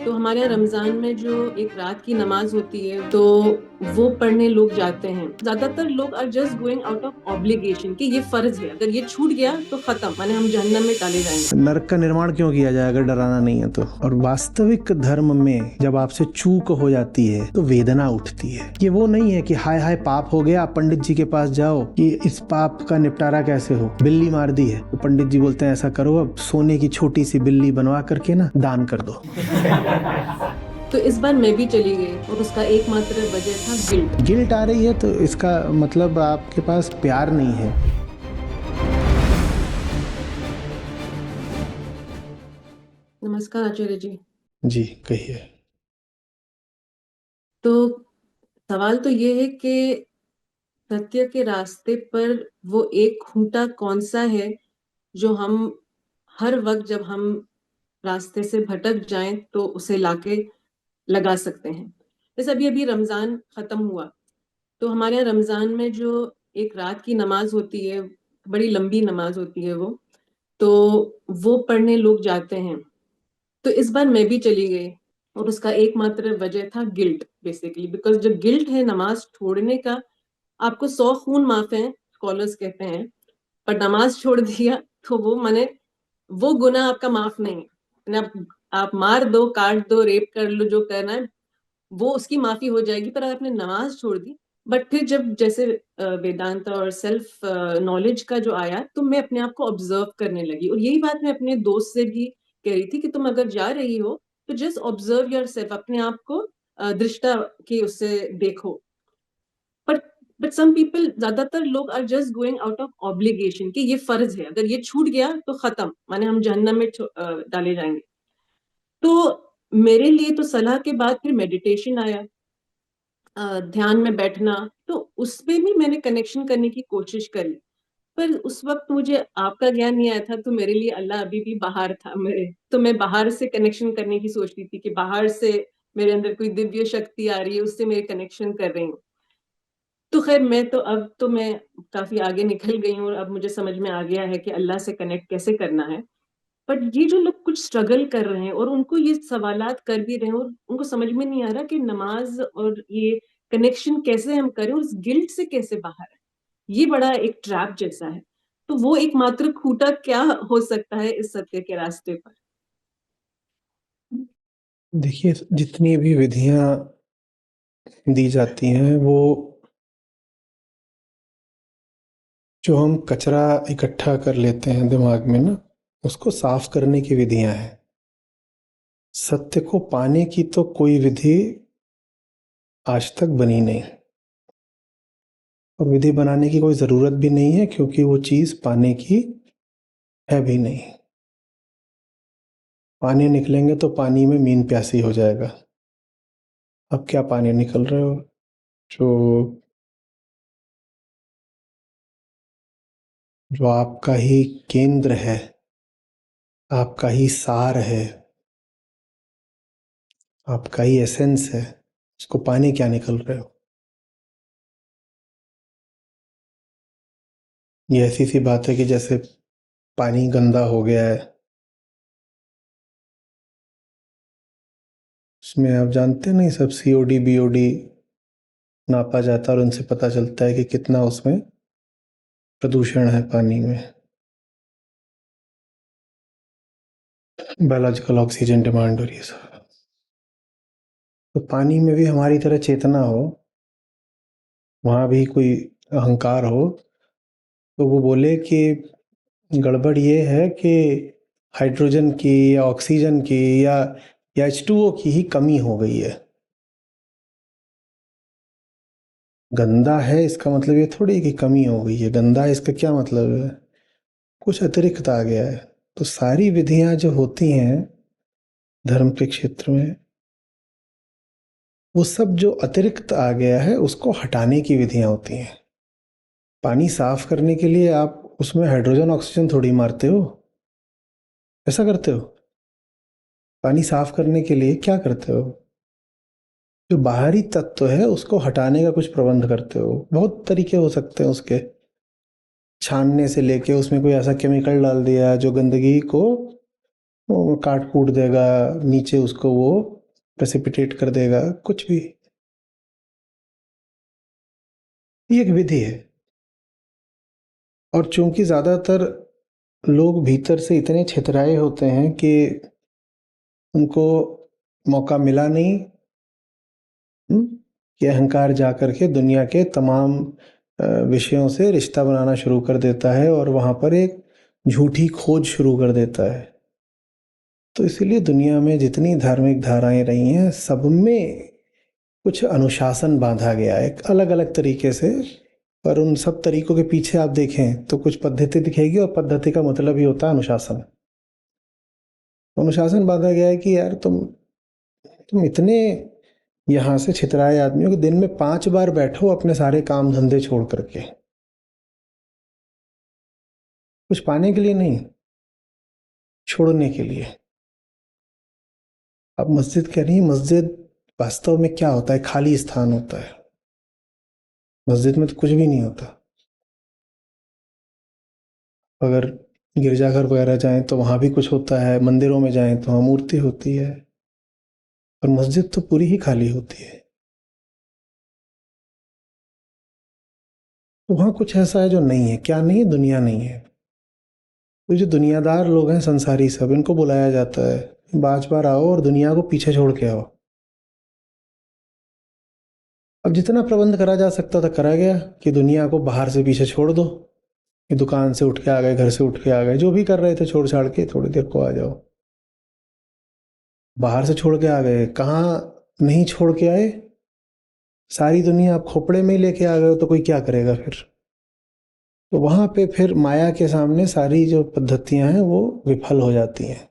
तो हमारे यहाँ रमजान में जो एक रात की नमाज होती है तो वो पढ़ने लोग जाते हैं। ज्यादातर लोग are just going out of obligation कि ये फर्ज है, अगर ये छूट गया तो खत्म, माने हम जहन्नम में डाले जाएंगे। नरक का निर्माण क्यों किया जाए अगर डराना नहीं है तो। और वास्तविक धर्म में जब आपसे चूक हो जाती है तो वेदना उठती है। ये वो नहीं है कि हाय हाय पाप हो गया, आप पंडित जी के पास जाओ कि इस पाप का निपटारा कैसे हो। बिल्ली मार दी है तो पंडित जी बोलते हैं ऐसा करो, अब सोने की छोटी सी बिल्ली बनवा करके ना दान कर दो। तो इस बार मैं भी चली गई और उसका एकमात्र वजह था गिल्ट। गिल्ट आ रही है तो इसका मतलब आपके पास प्यार नहीं है। नमस्कार आचार्य जी। जी कहिए। तो सवाल तो ये है कि सत्य के रास्ते पर वो एक खूंटा कौन सा है जो हम हर वक्त जब हम रास्ते से भटक जाएं तो उसे लाके लगा सकते हैं। जैसे अभी अभी रमजान खत्म हुआ, तो हमारे यहाँ रमजान में जो एक रात की नमाज होती है, बड़ी लंबी नमाज होती है तो वो पढ़ने लोग जाते हैं। तो इस बार मैं भी चली गई और उसका एकमात्र वजह था गिल्ट, बेसिकली बिकॉज जो गिल्ट है नमाज छोड़ने का, आपको 100 खून माफ है स्कॉलर्स कहते हैं, पर नमाज छोड़ दिया तो वो माने वो गुनाह आपका माफ नहीं है। आप मार दो, काट दो, रेप कर लो, जो करना है वो उसकी माफी हो जाएगी, पर आपने नमाज छोड़ दी। बट फिर जब जैसे वेदांत और सेल्फ नॉलेज का जो आया तो मैं अपने आप को ऑब्जर्व करने लगी, और यही बात मैं अपने दोस्त से भी कह रही थी कि तुम अगर जा रही हो तो जस्ट ऑब्जर्व योर सेल्फ, अपने आप को दृष्टा की उससे देखो। बट बट सम पीपल, ज्यादातर लोग are just going out of obligation कि ये फर्ज है, अगर ये छूट गया तो खत्म, माने हम जहन्नम में डाले जाएंगे। तो मेरे लिए तो सलाह के बाद फिर मेडिटेशन आया, ध्यान में बैठना, तो उसमें भी मैंने कनेक्शन करने की कोशिश करी। पर उस वक्त मुझे आपका ज्ञान नहीं आया था, तो मेरे लिए अल्लाह अभी भी बाहर था मेरे। तो मैं बाहर से कनेक्शन करने की सोच रही थी कि बाहर से मेरे अंदर कोई दिव्य शक्ति आ रही है, उससे मेरे कनेक्शन कर रही हूँ। तो खैर मैं काफी आगे निकल गई हूँ और अब मुझे समझ में आ गया है कि अल्लाह से कनेक्ट कैसे करना है। बट ये जो लोग कुछ स्ट्रगल कर रहे हैं और उनको ये सवालात कर भी रहे हैं और उनको समझ में नहीं आ रहा कि नमाज और ये कनेक्शन कैसे हम करें और इस गिल्ट से कैसे बाहर आए, ये बड़ा एक ट्रैप जैसा है। तो वो एकमात्र खूंटा क्या हो सकता है इस सत्य के रास्ते पर? देखिए जितनी भी विधियां दी जाती हैं वो जो हम कचरा इकट्ठा कर लेते हैं दिमाग में ना, उसको साफ करने की विधियां हैं। सत्य को पाने की तो कोई विधि आज तक बनी नहीं, और विधि बनाने की कोई जरूरत भी नहीं है क्योंकि वो चीज पाने की है भी नहीं। पानी निकलेंगे तो पानी में मीन प्यासी हो जाएगा। अब क्या पानी निकल रहे हो जो जो आपका ही केंद्र है, आपका ही सार है, आपका ही एसेंस है, उसको पानी क्या निकल रहे हो। ये ऐसी सी बात है कि जैसे पानी गंदा हो गया है, उसमें आप जानते नहीं सब सीओडी बीओडी नापा जाता है और उनसे पता चलता है कि कितना उसमें प्रदूषण है पानी में। बायोलॉजिकल ऑक्सीजन डिमांड और ये सब। तो पानी में भी हमारी तरह चेतना हो, वहां भी कोई अहंकार हो, तो वो बोले कि गड़बड़ ये है कि हाइड्रोजन की या ऑक्सीजन की या H2O की ही कमी हो गई है। गंदा है इसका मतलब ये थोड़ी कि कमी हो गई है, गंदा है इसका क्या मतलब है, कुछ अतिरिक्त आ गया है। तो सारी विधियां जो होती हैं धर्म के क्षेत्र में, वो सब जो अतिरिक्त आ गया है उसको हटाने की विधियां होती हैं। पानी साफ करने के लिए आप उसमें हाइड्रोजन ऑक्सीजन थोड़ी मारते हो, ऐसा करते हो? पानी साफ करने के लिए क्या करते हो? जो बाहरी तत्व है उसको हटाने का कुछ प्रबंध करते हो। बहुत तरीके हो सकते हैं उसके, छानने से लेके उसमें कोई ऐसा केमिकल डाल दिया जो गंदगी को वो काट कूट देगा, नीचे उसको वो प्रेसिपिटेट कर देगा, कुछ भी। ये एक विधि है। और चूंकि ज़्यादातर लोग भीतर से इतने छितराए होते हैं कि उनको मौका मिला नहीं, कि अहंकार जा करके दुनिया के तमाम विषयों से रिश्ता बनाना शुरू कर देता है और वहाँ पर एक झूठी खोज शुरू कर देता है। तो इसीलिए दुनिया में जितनी धार्मिक धाराएं रही हैं, सब में कुछ अनुशासन बांधा गया है एक अलग अलग तरीके से। पर उन सब तरीकों के पीछे आप देखें तो कुछ पद्धति दिखेगी, और पद्धति का मतलब ही होता है अनुशासन। अनुशासन बांधा गया है कि यार तुम इतने यहाँ से छितराए आदमियों कि दिन में 5 बार बैठो अपने सारे काम धंधे छोड़ करके, कुछ पाने के लिए नहीं, छोड़ने के लिए। अब मस्जिद कह रही है, मस्जिद वास्तव में क्या होता है? खाली स्थान होता है। मस्जिद में तो कुछ भी नहीं होता। अगर गिरजाघर वगैरह जाएं तो वहाँ भी कुछ होता है, मंदिरों में जाएं तो वहाँ मूर्ति होती है, और मस्जिद तो पूरी ही खाली होती है। तो वहाँ कुछ ऐसा है जो नहीं है। क्या नहीं है? दुनिया नहीं है। तो जो दुनियादार लोग हैं, संसारी सब, इनको बुलाया जाता है, 5 बार आओ और दुनिया को पीछे छोड़ के आओ। अब जितना प्रबंध करा जा सकता था करा गया, कि दुनिया को बाहर से पीछे छोड़ दो, कि दुकान से उठ के आ गए, घर से उठ के आ गए, जो भी कर रहे थे छोड़ छाड़ के थोड़ी देर को आ जाओ। बाहर से छोड़ के आ गए, कहाँ नहीं छोड़ के आए? सारी दुनिया आप खोपड़े में ही लेके आ गए हो, तो कोई क्या करेगा फिर? तो वहाँ पे फिर माया के सामने सारी जो पद्धतियाँ हैं वो विफल हो जाती हैं।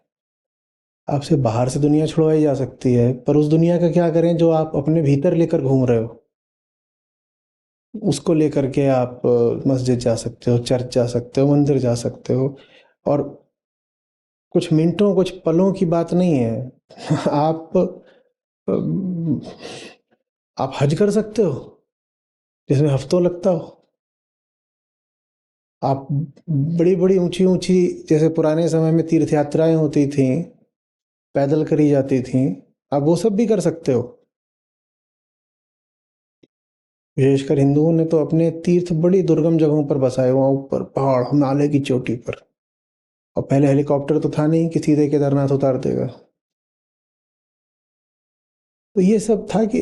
आपसे बाहर से दुनिया छुड़वाई जा सकती है, पर उस दुनिया का क्या करें जो आप अपने भीतर लेकर घूम रहे हो? उसको लेकर के आप मस्जिद जा सकते हो, चर्च जा सकते हो, मंदिर जा सकते हो। और कुछ मिनटों, कुछ पलों की बात नहीं है। आप हज कर सकते हो, जिसमें हफ्तों लगता हो। आप बड़ी बड़ी ऊंची ऊंची, जैसे पुराने समय में तीर्थ यात्राएं होती थी, पैदल करी जाती थी, आप वो सब भी कर सकते हो। विशेषकर हिंदुओं ने तो अपने तीर्थ बड़ी दुर्गम जगहों पर बसाए, वहाँ ऊपर पहाड़, हिमालय की चोटी पर। और पहले हेलीकॉप्टर तो था नहीं कि सीधे केदारनाथ उतार देगा। तो ये सब था कि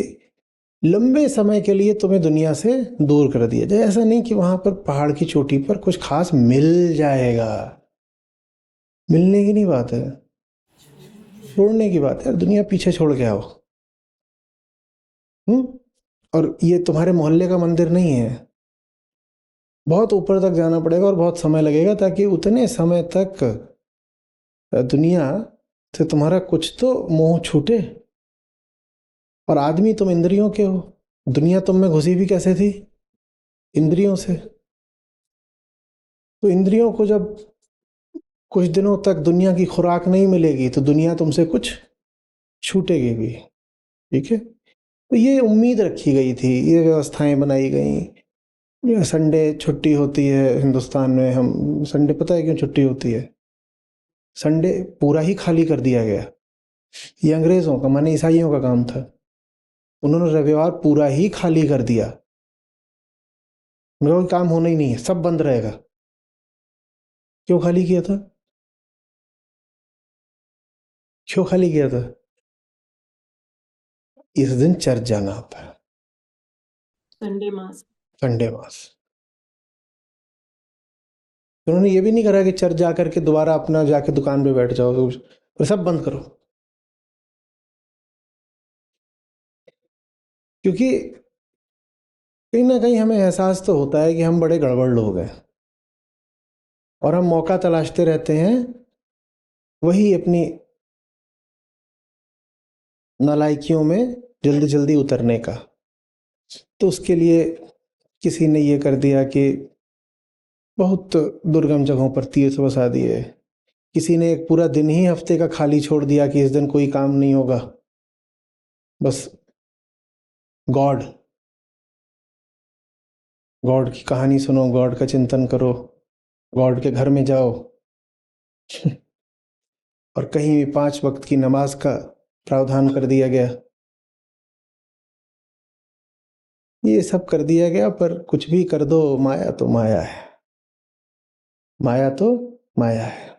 लंबे समय के लिए तुम्हें दुनिया से दूर कर दिया जाए। ऐसा नहीं कि वहां पर पहाड़ की चोटी पर कुछ खास मिल जाएगा। मिलने की नहीं बात है, छोड़ने की बात है। दुनिया पीछे छोड़ के आओ। और ये तुम्हारे मोहल्ले का मंदिर नहीं है, बहुत ऊपर तक जाना पड़ेगा और बहुत समय लगेगा, ताकि उतने समय तक दुनिया से तुम्हारा कुछ तो मोह छूटे। और आदमी तुम इंद्रियों के हो, दुनिया तुम में घुसी भी कैसे थी? इंद्रियों से। तो इंद्रियों को जब कुछ दिनों तक दुनिया की खुराक नहीं मिलेगी, तो दुनिया तुमसे कुछ छूटेगी भी। ठीक है? तो ये उम्मीद रखी गई थी, ये व्यवस्थाएं बनाई गई। संडे छुट्टी होती है हिंदुस्तान में, हम संडे, पता है क्यों छुट्टी होती है? संडे पूरा ही खाली कर दिया गया। ये अंग्रेजों का, माने ईसाइयों का काम था। उन्होंने रविवार पूरा ही खाली कर दिया। मेरा कोई काम होना ही नहीं है, सब बंद रहेगा। क्यों खाली किया था? क्यों खाली किया था? इस दिन चर्च जाना होता है, संडे मास। संडे मास। उन्होंने ये भी नहीं करा कि चर्च जा करके दोबारा अपना जाके दुकान पे बैठ जाओ, तो सब बंद करो। क्योंकि कहीं ना कहीं हमें एहसास तो होता है कि हम बड़े गड़बड़ लोग हैं, और हम मौका तलाशते रहते हैं वही अपनी नालायकियों में जल्दी जल्दी उतरने का। तो उसके लिए किसी ने ये कर दिया कि बहुत दुर्गम जगहों पर तीर्थ बसा दिए। किसी ने एक पूरा दिन ही हफ्ते का खाली छोड़ दिया कि इस दिन कोई काम नहीं होगा, बस गॉड गॉड की कहानी सुनो, गॉड का चिंतन करो, गॉड के घर में जाओ। और कहीं भी 5 वक्त की नमाज का प्रावधान कर दिया गया, ये सब कर दिया गया, पर कुछ भी कर दो, माया तो माया है, माया तो माया है।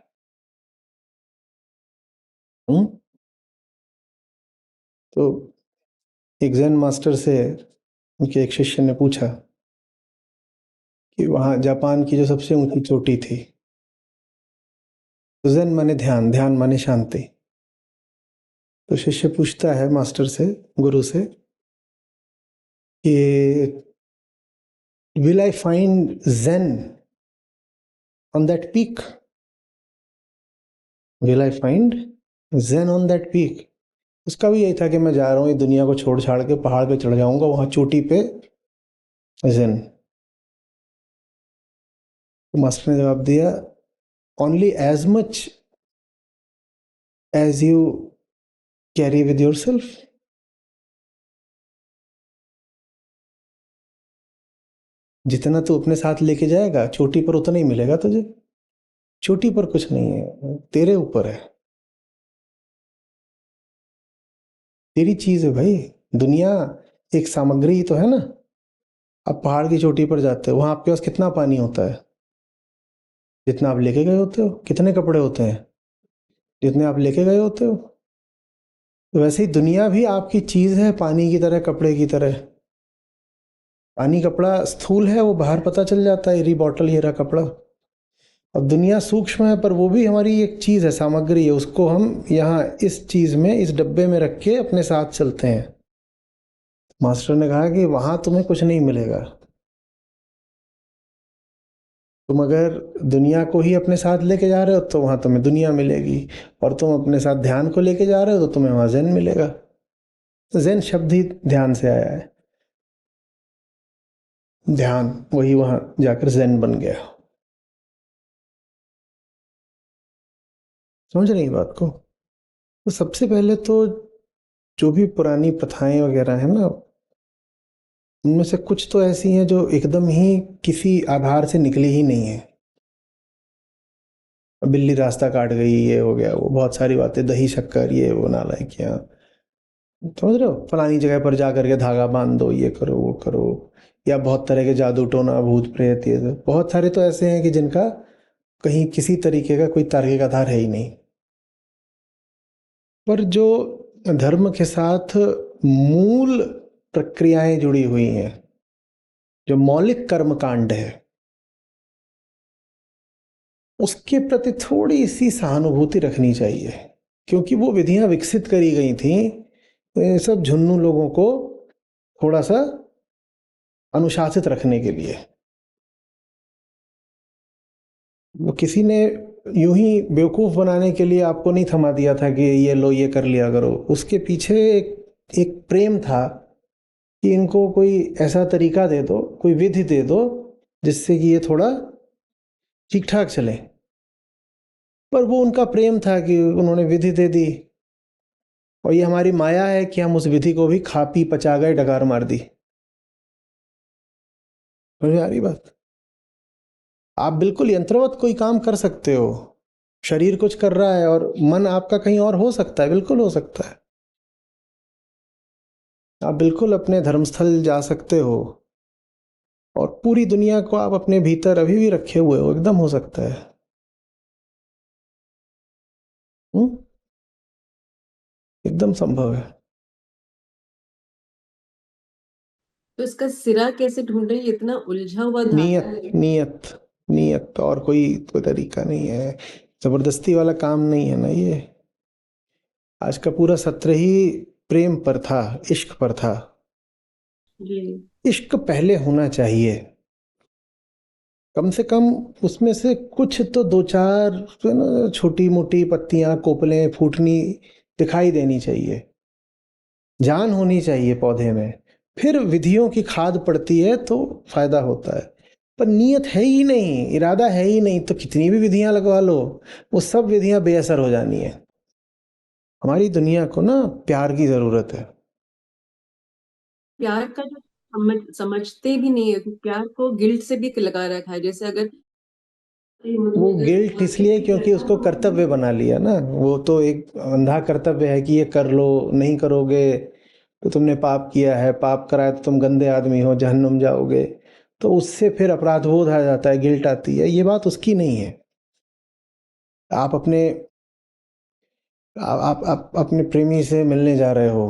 तो एक ज़ेन मास्टर से उनके एक शिष्य ने पूछा कि वहाँ जापान की जो सबसे ऊंची चोटी थी, तो ज़ेन माने ध्यान, ध्यान माने शांति। तो शिष्य पूछता है मास्टर से, गुरु से, कि will I find zen on that peak? Will I find zen on that peak? उसका भी यही था कि मैं जा रहा हूँ, ये दुनिया को छोड़ छाड़ के पहाड़ पे चढ़ जाऊंगा, वहां चोटी पे zen। तो मास्टर ने जवाब दिया, only as much as you carry with yourself। जितना तू अपने साथ लेके जाएगा चोटी पर, उतना ही मिलेगा तुझे। चोटी पर कुछ नहीं है, तेरे ऊपर है, तेरी चीज है भाई। दुनिया एक सामग्री ही तो है ना। आप पहाड़ की चोटी पर जाते हो, वहां आपके पास कितना पानी होता है? जितना आप लेके गए होते हो। कितने कपड़े होते हैं? जितने आप लेके गए होते हो। तो वैसे ही दुनिया भी आपकी चीज है, पानी की तरह, कपड़े की तरह। पानी कपड़ा स्थूल है, वो बाहर पता चल जाता है, ये बॉटल, ये रहा कपड़ा। और दुनिया सूक्ष्म है, पर वो भी हमारी एक चीज है, सामग्री है, उसको हम यहाँ इस चीज में, इस डब्बे में रख के अपने साथ चलते हैं। मास्टर ने कहा कि वहां तुम्हें कुछ नहीं मिलेगा। तुम अगर दुनिया को ही अपने साथ लेके जा रहे हो तो वहां तुम्हें दुनिया मिलेगी, और तुम अपने साथ ध्यान को लेके जा रहे हो तो तुम्हें वहां ज़ेन मिलेगा। तो ज़ेन शब्द ही ध्यान से आया है। ध्यान वही वहां जाकर ज़ेन बन गया। समझ रही बात को? तो सबसे पहले तो जो भी पुरानी प्रथाएं वगैरह है ना, उनमें से कुछ तो ऐसी हैं जो एकदम ही किसी आधार से निकली ही नहीं है। बिल्ली रास्ता काट गई, ये हो गया, वो बहुत सारी बातें, दही शक्कर, ये वो नालायकियाँ। समझ रहे हो? फलानी जगह पर जा करके धागा बांध दो, ये करो वो करो, या बहुत तरह के जादू टोना, भूत प्रेत, ये सब बहुत सारे तो ऐसे हैं कि जिनका कहीं किसी तरीके का कोई तार्किक आधार है ही नहीं। पर जो धर्म के साथ मूल प्रक्रियाएं जुड़ी हुई हैं, जो मौलिक कर्म कांड है, उसके प्रति थोड़ी सी सहानुभूति रखनी चाहिए। क्योंकि वो विधियां विकसित करी गई थी सब झुन्नू लोगों को थोड़ा सा अनुशासित रखने के लिए। वो किसी ने यूं ही बेवकूफ बनाने के लिए आपको नहीं थमा दिया था कि ये लो, ये कर लिया करो। उसके पीछे एक प्रेम था कि इनको कोई ऐसा तरीका दे दो, कोई विधि दे दो, जिससे कि ये थोड़ा ठीक ठाक चले। पर वो उनका प्रेम था कि उन्होंने विधि दे दी, और ये हमारी माया है कि हम उस विधि को भी खा पी पचा गए, डकार मार दी। समझ में आ रही बात? आप बिल्कुल यंत्रवत कोई काम कर सकते हो, शरीर कुछ कर रहा है और मन आपका कहीं और हो सकता है, बिल्कुल हो सकता है। आप बिल्कुल अपने धर्मस्थल जा सकते हो और पूरी दुनिया को आप अपने भीतर अभी भी रखे हुए हो, एकदम हो सकता है। हुँ? एकदम संभव है। तो इसका सिरा कैसे ढूंढे? इतना उलझा हुआ धागा है। नियत, नियत, नियत, और कोई तरीका नहीं है। जबरदस्ती वाला काम नहीं है ना ये। आज का पूरा सत्र ही प्रेम पर था, इश्क पर था। जी। इश्क पहले होना चाहिए, कम से कम उसमें से कुछ तो दो चार जो है ना, छोटी मोटी पत्तियां, कोपलें फूटनी दिखाई देनी चाहिए, जान होनी चाहिए पौधे में। फिर विधियों की खाद पड़ती है तो फायदा होता है। पर नियत है ही नहीं, इरादा है ही नहीं, तो कितनी भी विधियां लगवा लो, वो सब विधियां बेअसर हो जानी है। हमारी दुनिया को ना प्यार की जरूरत है। प्यार का जो समझते भी नहीं है, प्यार को गिल्ट से भी लगा रखा है। जैसे अगर वो गिल्ट इसलिए क्योंकि उसको कर्तव्य बना लिया ना, वो तो एक अंधा कर्तव्य है कि ये कर लो, नहीं करोगे तो तुमने पाप किया है, पाप करा है तो तुम गंदे आदमी हो, जहन्नुम जाओगे। तो उससे फिर अपराध बोध आ जाता है, गिल्ट आती है। ये बात उसकी नहीं है। आप अपने आप अपने प्रेमी से मिलने जा रहे हो,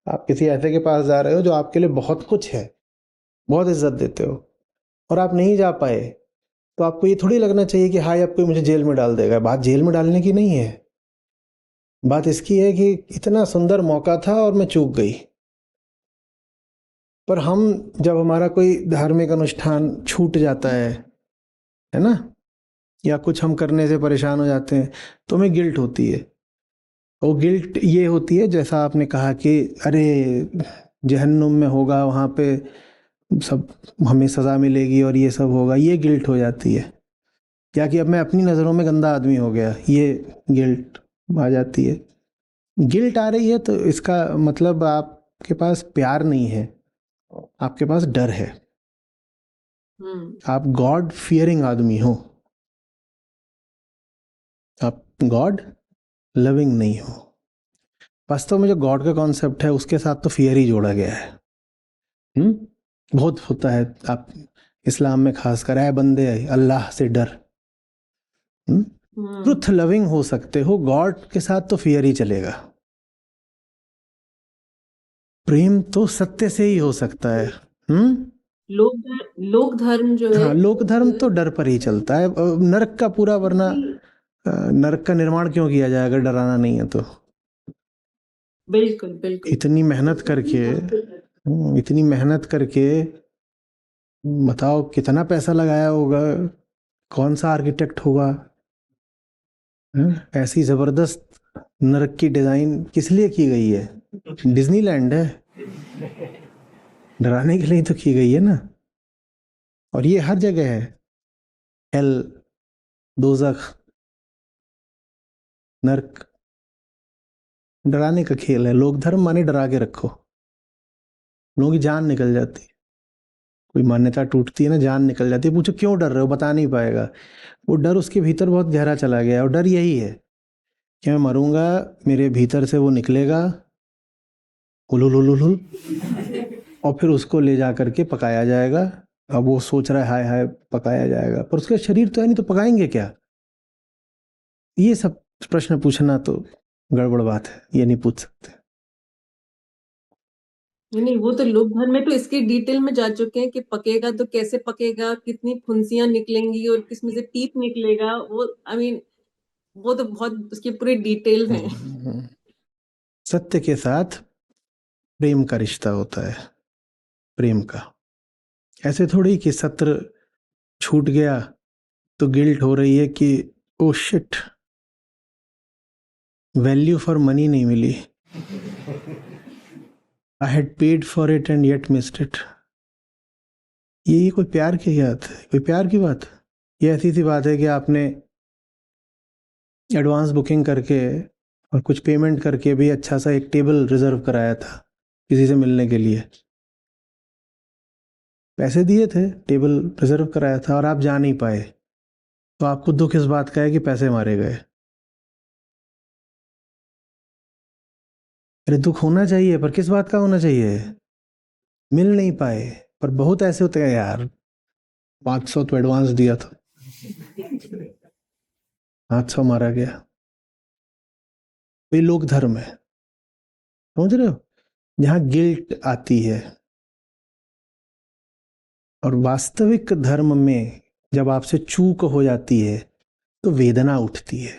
आप किसी ऐसे के पास जा रहे हो जो आपके लिए बहुत कुछ है, बहुत इज्जत देते हो, और आप नहीं जा पाए, तो आपको ये थोड़ी लगना चाहिए कि हाँ अब कोई मुझे जेल में डाल देगा। बात जेल में डालने की नहीं है, बात इसकी है कि इतना सुंदर मौका था और मैं चूक गई। पर हम जब हमारा कोई धार्मिक अनुष्ठान छूट जाता है ना, या कुछ हम करने से परेशान हो जाते हैं, तो हमें गिल्ट होती है। वो गिल्ट ये होती है, जैसा आपने कहा कि अरे जहन्नुम में होगा, वहाँ पे सब हमें सज़ा मिलेगी और ये सब होगा, ये गिल्ट हो जाती है। या कि अब मैं अपनी नज़रों में गंदा आदमी हो गया, ये गिल्ट आ जाती है। गिल्ट आ रही है तो इसका मतलब आपके पास प्यार नहीं है, आपके पास डर है। आप गॉड फियरिंग आदमी हो, आप गॉड लविंग नहीं हो। वास्तव में जो गॉड का कॉन्सेप्ट है उसके साथ तो फियर ही जोड़ा गया है। बहुत होता है, आप इस्लाम में खासकर है बंदे अल्लाह से डर, ट्रुथ लविंग हो सकते हो, गॉड के साथ तो फियर ही चलेगा। प्रेम तो सत्य से ही हो सकता है। लोक धर्म जो है, हाँ, लोक धर्म तो डर पर ही चलता है। नरक का पूरा, वरना नरक का निर्माण क्यों किया जाए अगर डराना नहीं है तो। बिल्कुल बिल्कुल। इतनी मेहनत करके, इतनी मेहनत करके बताओ कितना पैसा लगाया होगा, कौन सा आर्किटेक्ट होगा, ऐसी जबरदस्त नरक की डिजाइन किस लिए की गई है? डिज्नीलैंड है, डराने के लिए तो की गई है ना। और ये हर जगह है, हेल, दोजख, नर्क, डराने का खेल है। लोक धर्म माने डरा के रखो, लोगों की जान निकल जाती है। कोई मान्यता टूटती है ना, जान निकल जाती है। पूछो क्यों डर रहे हो, बता नहीं पाएगा। वो डर उसके भीतर बहुत गहरा चला गया है, और डर यही है कि मैं मरूंगा, मेरे भीतर से वो निकलेगा हुलुल, और फिर उसको ले जा करके पकाया जाएगा। अब वो सोच रहा है हाय हाय पकाया जाएगा, पर उसका शरीर तो है नहीं, तो पकाएंगे क्या? ये सब प्रश्न पूछना तो गड़बड़ बात है, ये नहीं पूछ सकते। नहीं, वो तो लोक धर्म में तो इसके डिटेल में जा चुके हैं कि पकेगा तो कैसे पकेगा, कितनी फुंसियां निकलेंगी और किसमें से पीप निकलेगा। वो आई मीन वो तो बहुत उसकी पूरी डिटेल है। सत्य के साथ प्रेम का रिश्ता होता है, प्रेम का। ऐसे थोड़ी कि सत्र छूट गया तो गिल्ट हो रही है कि oh shit, value for money नहीं मिली, I had paid for it and yet missed it. ये कोई प्यार की बात है? कोई प्यार की बात? ये ऐसी सी बात है कि आपने एडवांस बुकिंग करके और कुछ पेमेंट करके भी अच्छा सा एक टेबल रिजर्व कराया था किसी से मिलने के लिए, पैसे दिए थे, टेबल रिजर्व कराया था, और आप जा नहीं पाए, तो आपको दुख इस बात का है कि पैसे मारे गए। अरे दुख होना चाहिए, पर किस बात का होना चाहिए? मिल नहीं पाए। पर बहुत ऐसे होते हैं यार, 500 तो एडवांस दिया था, 800 मारा गया। ये लोक धर्म है, समझ रहे हो, जहां गिल्ट आती है। और वास्तविक धर्म में जब आपसे चूक हो जाती है तो वेदना उठती है,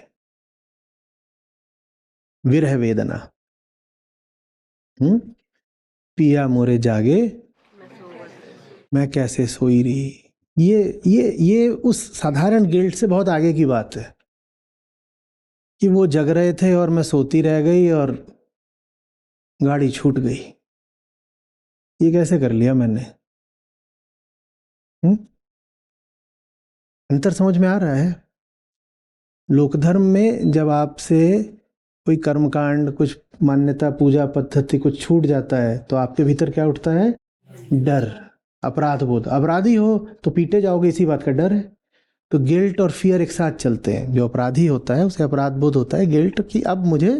विरह वेदना। पिया मोरे जागे मैं कैसे सोई रही। ये उस साधारण गिल्ट से बहुत आगे की बात है कि वो जग रहे थे और मैं सोती रह गई और गाड़ी छूट गई। ये कैसे कर लिया मैंने? अंतर समझ में आ रहा है? लोकधर्म में जब आपसे कोई कर्मकांड, कुछ मान्यता, पूजा पद्धति कुछ छूट जाता है तो आपके भीतर क्या उठता है? डर, अपराध बोध। अपराधी हो तो पीटे जाओगे, इसी बात का डर है। तो गिल्ट और फियर एक साथ चलते हैं। जो अपराधी होता है उसे अपराध बोध होता है, गिल्ट कि अब मुझे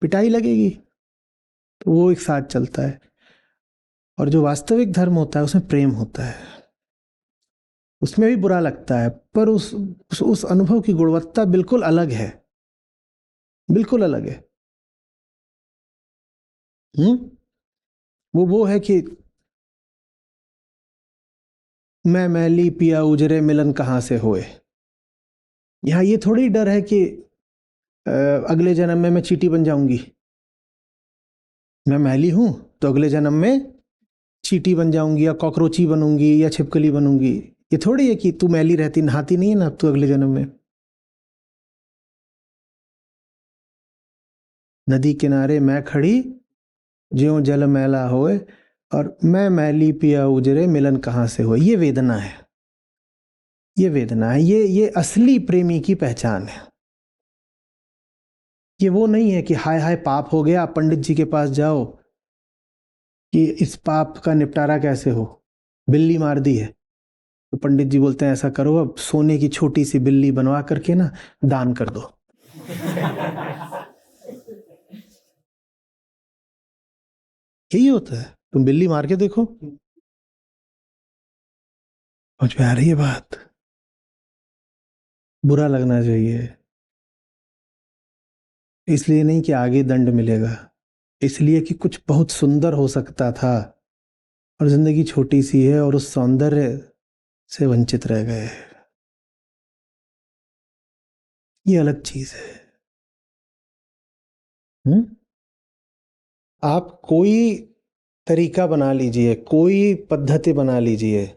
पिटाई लगेगी, तो वो एक साथ चलता है। और जो वास्तविक धर्म होता है उसमें प्रेम होता है, उसमें भी बुरा लगता है, पर उस अनुभव की गुणवत्ता बिल्कुल अलग है, बिल्कुल अलग है। वो है कि मैं मैली पिया उजरे मिलन कहाँ से होए। यहाँ ये थोड़ी डर है कि अगले जन्म में मैं चींटी बन जाऊंगी। मैं मैली हूं तो अगले जन्म में चींटी बन जाऊंगी या कॉकरोची बनूंगी या छिपकली बनूंगी। ये थोड़ी है कि तू मैली रहती नहाती नहीं है ना, अब तू अगले जन्म में। नदी किनारे मैं खड़ी ज्यों जल मैला होए, और मैं मैली पिया उजरे मिलन कहाँ से होए। ये वेदना है, ये वेदना है, ये असली प्रेमी की पहचान है। ये वो नहीं है कि हाय हाय पाप हो गया, आप पंडित जी के पास जाओ कि इस पाप का निपटारा कैसे हो, बिल्ली मार दी है। तो पंडित जी बोलते हैं ऐसा करो, अब सोने की छोटी सी बिल्ली बनवा करके ना दान कर दो। यही होता है, तुम बिल्ली मार के देखो। समझ में आ रही है बात? बुरा लगना चाहिए, इसलिए नहीं कि आगे दंड मिलेगा, इसलिए कि कुछ बहुत सुंदर हो सकता था और जिंदगी छोटी सी है और उस सौंदर्य से वंचित रह गए। ये अलग चीज है। आप कोई तरीका बना लीजिए, कोई पद्धति बना लीजिए,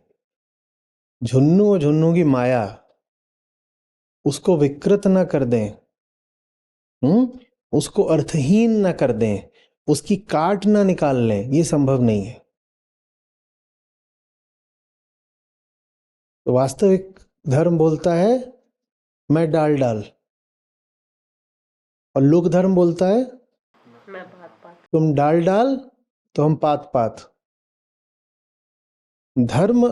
झुन्नू और झुन्नू की माया उसको विकृत ना कर दें, उसको अर्थहीन ना कर दें, उसकी काट ना निकाल लें, ये संभव नहीं है। तो वास्तविक धर्म बोलता है मैं डाल डाल, और लोक धर्म बोलता है मैं पात पात। तुम डाल डाल तो हम पात पात। धर्म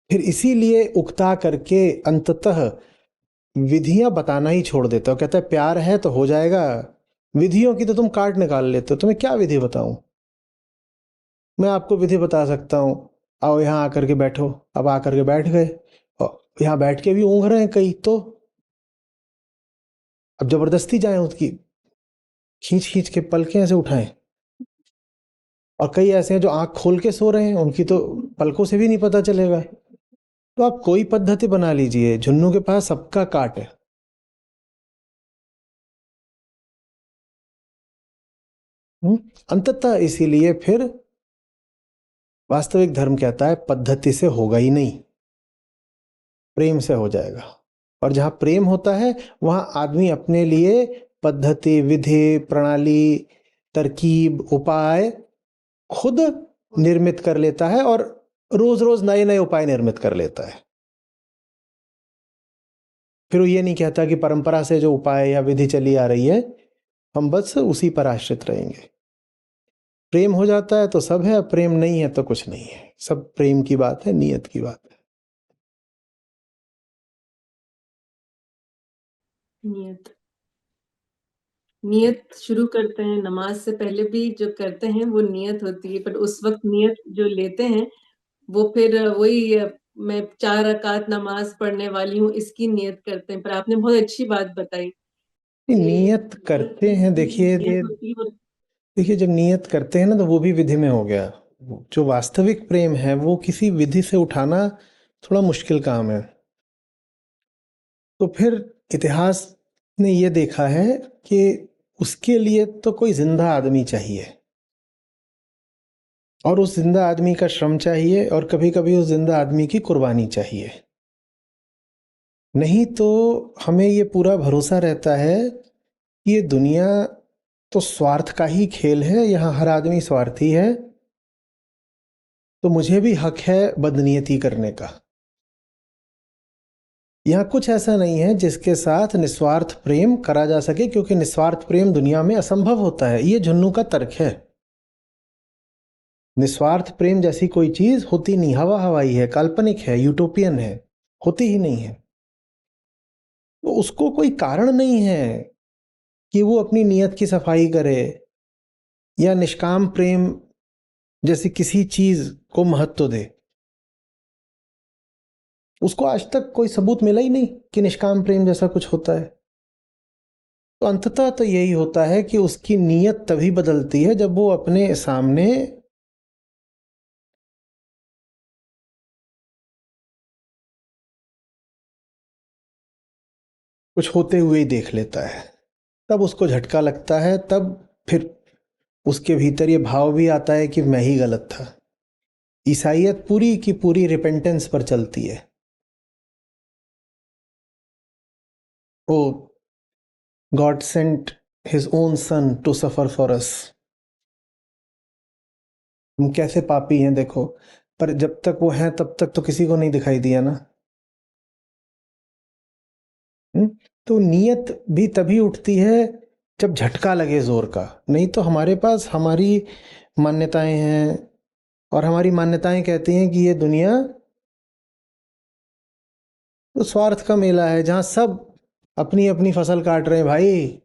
फिर इसीलिए उकता करके अंततः विधियां बताना ही छोड़ देता हो। कहता है प्यार है तो हो जाएगा, विधियों की तो तुम काट निकाल लेते हो, तुम्हें क्या विधि बताऊं। मैं आपको विधि बता सकता हूं, आओ यहाँ आकर के बैठो। अब आकर के बैठ गए, और यहाँ बैठ के भी ऊँघ रहे हैं कई, तो अब जबरदस्ती जाएं उसकी खींच खींच के पलकें ऐसे उठाएं। और कई ऐसे हैं जो आंख खोल के सो रहे हैं, उनकी तो पलकों से भी नहीं पता चलेगा। तो आप कोई पद्धति बना लीजिए, झुन्नू के पास सबका काट है। अंततः इसीलिए फिर वास्तविक धर्म कहता है पद्धति से होगा ही नहीं, प्रेम से हो जाएगा। और जहां प्रेम होता है वहां आदमी अपने लिए पद्धति, विधि, प्रणाली, तरकीब, उपाय खुद निर्मित कर लेता है, और रोज रोज नए नए उपाय निर्मित कर लेता है। फिर वो ये नहीं कहता कि परंपरा से जो उपाय या विधि चली आ रही है हम बस उसी पर आश्रित रहेंगे। प्रेम हो जाता है तो सब है, प्रेम नहीं है तो कुछ नहीं है। सब प्रेम की बात है, नियत की बात है। नियत नियत शुरू करते हैं, नमाज से पहले भी जो करते हैं वो नियत होती है, पर उस वक्त नियत जो लेते हैं वो फिर वही मैं 4 रकात नमाज पढ़ने वाली हूँ इसकी नियत करते हैं। पर आपने बहुत अच्छी बात बताई कि नियत करते हैं, देखिए नियत होती है। देखिए जब नियत करते हैं ना तो वो भी विधि में हो गया। जो वास्तविक प्रेम है वो किसी विधि से उठाना थोड़ा मुश्किल काम है। तो फिर इतिहास ने ये देखा है कि उसके लिए तो कोई जिंदा आदमी चाहिए, और उस जिंदा आदमी का श्रम चाहिए, और कभी कभी उस जिंदा आदमी की कुर्बानी चाहिए। नहीं तो हमें ये पूरा भरोसा रहता है कि ये दुनिया तो स्वार्थ का ही खेल है, यहाँ हर आदमी स्वार्थी है, तो मुझे भी हक है बदनीयती करने का। यहाँ कुछ ऐसा नहीं है जिसके साथ निस्वार्थ प्रेम करा जा सके, क्योंकि निस्वार्थ प्रेम दुनिया में असंभव होता है। ये जुन्नू का तर्क है। निस्वार्थ प्रेम जैसी कोई चीज होती नहीं, हवा हवाई है, काल्पनिक है, यूटोपियन है। होती ही नहीं है। तो उसको कोई कारण नहीं है कि वो अपनी नीयत की सफाई करे या निष्काम प्रेम जैसी किसी चीज को महत्व दे। उसको आज तक कोई सबूत मिला ही नहीं कि निष्काम प्रेम जैसा कुछ होता है। तो अंततः तो यही होता है कि उसकी नीयत तभी बदलती है जब वो अपने सामने कुछ होते हुए ही देख लेता है, तब उसको झटका लगता है, तब फिर उसके भीतर ये भाव भी आता है कि मैं ही गलत था। ईसाइयत पूरी की पूरी रिपेंटेंस पर चलती है। Oh God sent his own son to suffer for us. हम कैसे पापी हैं देखो, पर जब तक वो हैं तब तक तो किसी को नहीं दिखाई दिया ना। तो नीयत भी तभी उठती है जब झटका लगे जोर का। नहीं तो हमारे पास हमारी मान्यताएं हैं, और हमारी मान्यताएं कहती हैं कि ये दुनिया तो स्वार्थ का मेला है, जहां सब अपनी अपनी फसल काट रहे हैं भाई।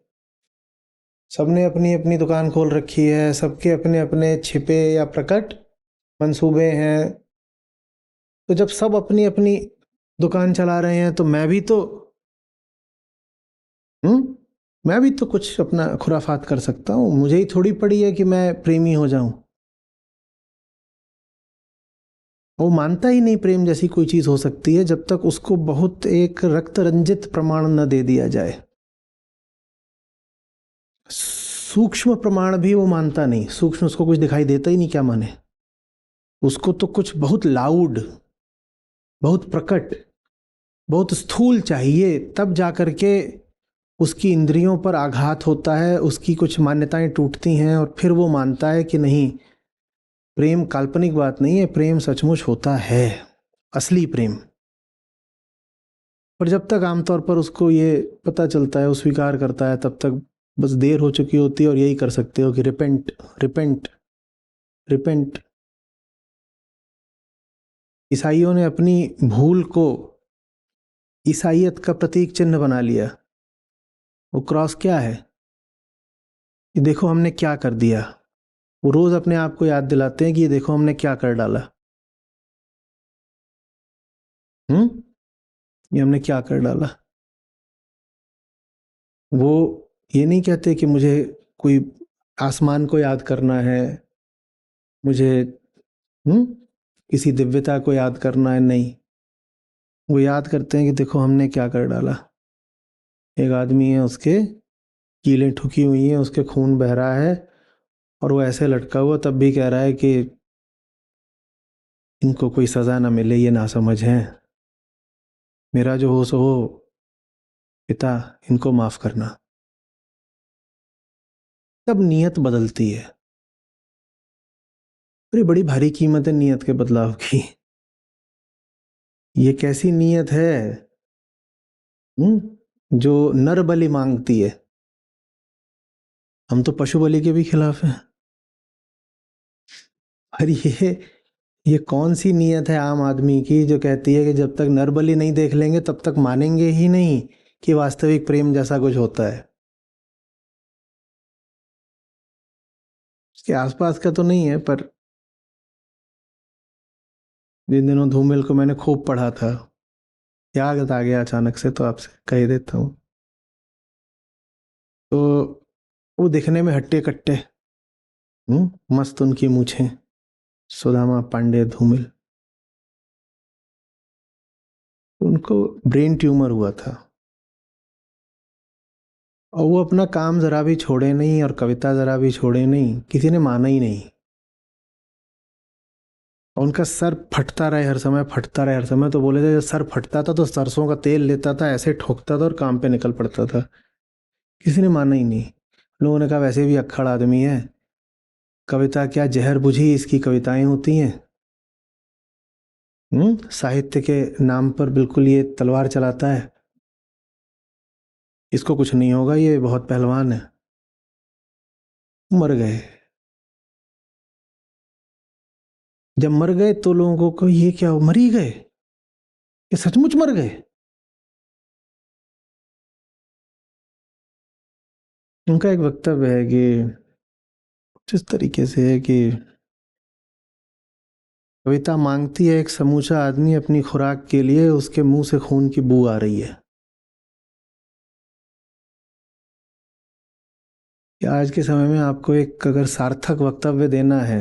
सबने अपनी अपनी दुकान खोल रखी है, सबके अपने अपने छिपे या प्रकट मंसूबे हैं। तो जब सब अपनी अपनी दुकान चला रहे हैं तो हम्म मैं भी तो कुछ अपना खुराफात कर सकता हूँ। मुझे ही थोड़ी पड़ी है कि मैं प्रेमी हो जाऊं। वो मानता ही नहीं प्रेम जैसी कोई चीज हो सकती है जब तक उसको बहुत एक रक्त रंजित प्रमाण न दे दिया जाए। सूक्ष्म प्रमाण भी वो मानता नहीं। सूक्ष्म उसको कुछ दिखाई देता ही नहीं, क्या माने। उसको तो कुछ बहुत लाउड, बहुत प्रकट, बहुत स्थूल चाहिए, तब जाकर के उसकी इंद्रियों पर आघात होता है, उसकी कुछ मान्यताएं टूटती हैं, और फिर वो मानता है कि नहीं, प्रेम काल्पनिक बात नहीं है, प्रेम सचमुच होता है, असली प्रेम। पर जब तक आमतौर पर उसको ये पता चलता है, वो स्वीकार करता है, तब तक बस देर हो चुकी होती है। और यही कर सकते हो कि रिपेंट, रिपेंट, रिपेंट। ईसाइयों ने अपनी भूल को ईसाइयत का प्रतीक चिन्ह बना लिया। वो क्रॉस क्या है, कि देखो हमने क्या कर दिया। वो रोज अपने आप को याद दिलाते हैं कि ये देखो हमने क्या कर डाला। हम्म ये हमने क्या कर डाला। वो ये नहीं कहते कि मुझे कोई आसमान को याद करना है, मुझे किसी दिव्यता को याद करना है, नहीं। वो याद करते हैं कि देखो हमने क्या कर डाला। एक आदमी है, उसके कीलें ठुकी हुई हैं, उसके खून बह रहा है, और वो ऐसे लटका हुआ तब भी कह रहा है कि इनको कोई सजा ना मिले, ये नासमझ हैं, मेरा जो हो सो हो, पिता इनको माफ करना। तब नीयत बदलती है। अरे बड़ी भारी कीमत है नीयत के बदलाव की। ये कैसी नीयत है जो नर बलि मांगती है। हम तो पशु बलि के भी खिलाफ हैं। और ये कौन सी नीयत है आम आदमी की जो कहती है कि जब तक नर बलि नहीं देख लेंगे तब तक मानेंगे ही नहीं कि वास्तविक प्रेम जैसा कुछ होता है। इसके आसपास का तो नहीं है, पर जिन दिनों धूमिल को मैंने खूब पढ़ा था, याद आ गया अचानक से, तो आपसे कह देता हूँ। तो वो दिखने में हट्टे कट्टे, मस्त उनकी मूछें, सुदामा पांडे धूमिल। उनको ब्रेन ट्यूमर हुआ था, और वो अपना काम जरा भी छोड़े नहीं, और कविता जरा भी छोड़े नहीं, किसी ने माना ही नहीं। और उनका सर फटता रहे हर समय, फटता रहे हर समय। तो बोले थे जब सर फटता था तो सरसों का तेल लेता था, ऐसे ठोकता था और काम पे निकल पड़ता था। किसी ने माना ही नहीं। लोगों ने कहा वैसे भी अक्खड़ आदमी है, कविता क्या जहर बुझी इसकी कविताएं होती हैं। साहित्य के नाम पर बिल्कुल ये तलवार चलाता है, इसको कुछ नहीं होगा, ये बहुत पहलवान है। मर गए। जब मर गए तो लोगों को ये क्या, मर ही गए। ये सचमुच मर गए? उनका एक वक्तव्य है कि जिस तरीके से है कि कविता मांगती है एक समूचा आदमी अपनी खुराक के लिए, उसके मुंह से खून की बू आ रही है। कि आज के समय में आपको एक अगर सार्थक वक्तव्य देना है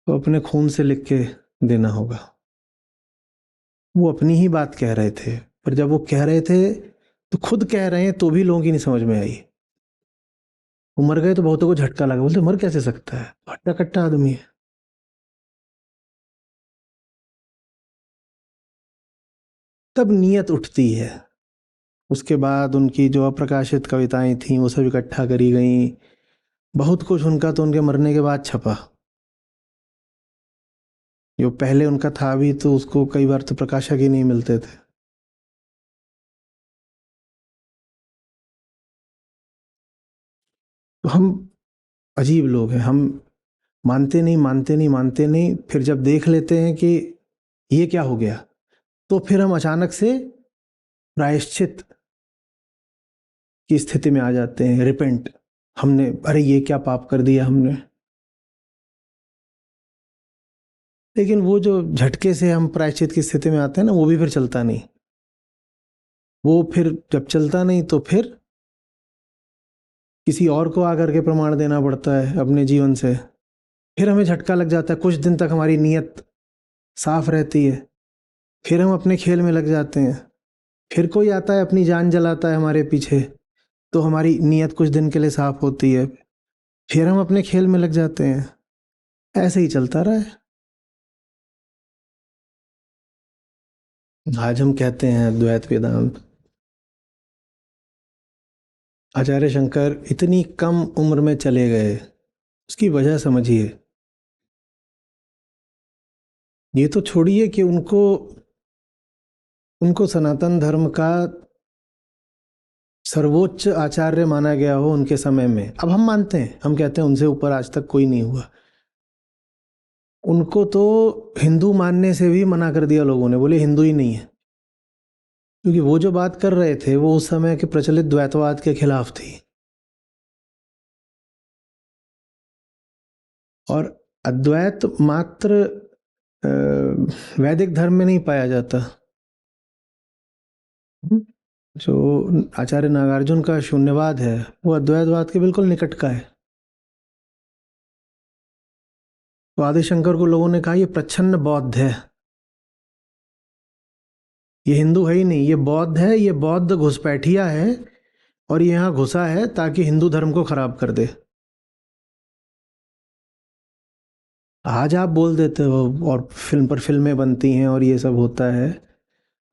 तो अपने खून से लिख के देना होगा। वो अपनी ही बात कह रहे थे, पर जब वो कह रहे थे तो खुद कह रहे हैं तो भी लोगों की नहीं समझ में आई। वो मर गए तो बहुतों को झटका लगा, बोलते मर कैसे सकता है, हट्टा कट्टा आदमी है। तब नीयत उठती है। उसके बाद उनकी जो अप्रकाशित कविताएं थीं वो सब इकट्ठा करी गईं। बहुत कुछ उनका तो उनके मरने के बाद छपा। जो पहले उनका था भी तो उसको कई बार तो प्रकाशक ही नहीं मिलते थे। तो हम अजीब लोग हैं, हम मानते नहीं मानते नहीं मानते नहीं, फिर जब देख लेते हैं कि ये क्या हो गया तो फिर हम अचानक से प्रायश्चित की स्थिति में आ जाते हैं। रिपेंट, हमने अरे ये क्या पाप कर दिया हमने। लेकिन वो जो झटके से हम प्रायश्चित की स्थिति में आते हैं ना, वो भी फिर चलता नहीं। वो फिर जब चलता नहीं तो फिर किसी और को आकर के प्रमाण देना पड़ता है अपने जीवन से। फिर हमें झटका लग जाता है, कुछ दिन तक हमारी नीयत साफ रहती है, फिर हम अपने खेल में लग जाते हैं। फिर कोई आता है अपनी जान जलाता है हमारे पीछे, तो हमारी नीयत कुछ दिन के लिए साफ होती है, फिर हम अपने खेल में लग जाते हैं। ऐसे ही चलता रहा है। आज हम कहते हैं अद्वैत वेदांत। आचार्य शंकर इतनी कम उम्र में चले गए, उसकी वजह समझिए। ये तो छोड़िए कि उनको उनको सनातन धर्म का सर्वोच्च आचार्य माना गया हो उनके समय में। अब हम मानते हैं, हम कहते हैं उनसे ऊपर आज तक कोई नहीं हुआ। उनको तो हिंदू मानने से भी मना कर दिया लोगों ने, बोले हिंदू ही नहीं है। क्योंकि वो जो बात कर रहे थे वो उस समय के प्रचलित द्वैतवाद के खिलाफ थी। और अद्वैत मात्र वैदिक धर्म में नहीं पाया जाता। जो आचार्य नागार्जुन का शून्यवाद है वो अद्वैतवाद के बिल्कुल निकट का है। तो आदिशंकर को लोगों ने कहा ये प्रच्छन्न बौद्ध है, ये हिंदू है ही नहीं, ये बौद्ध है, ये बौद्ध घुसपैठिया है और ये यहाँ घुसा है ताकि हिंदू धर्म को खराब कर दे। आज आप बोल देते हो और फिल्म पर फिल्में बनती हैं और ये सब होता है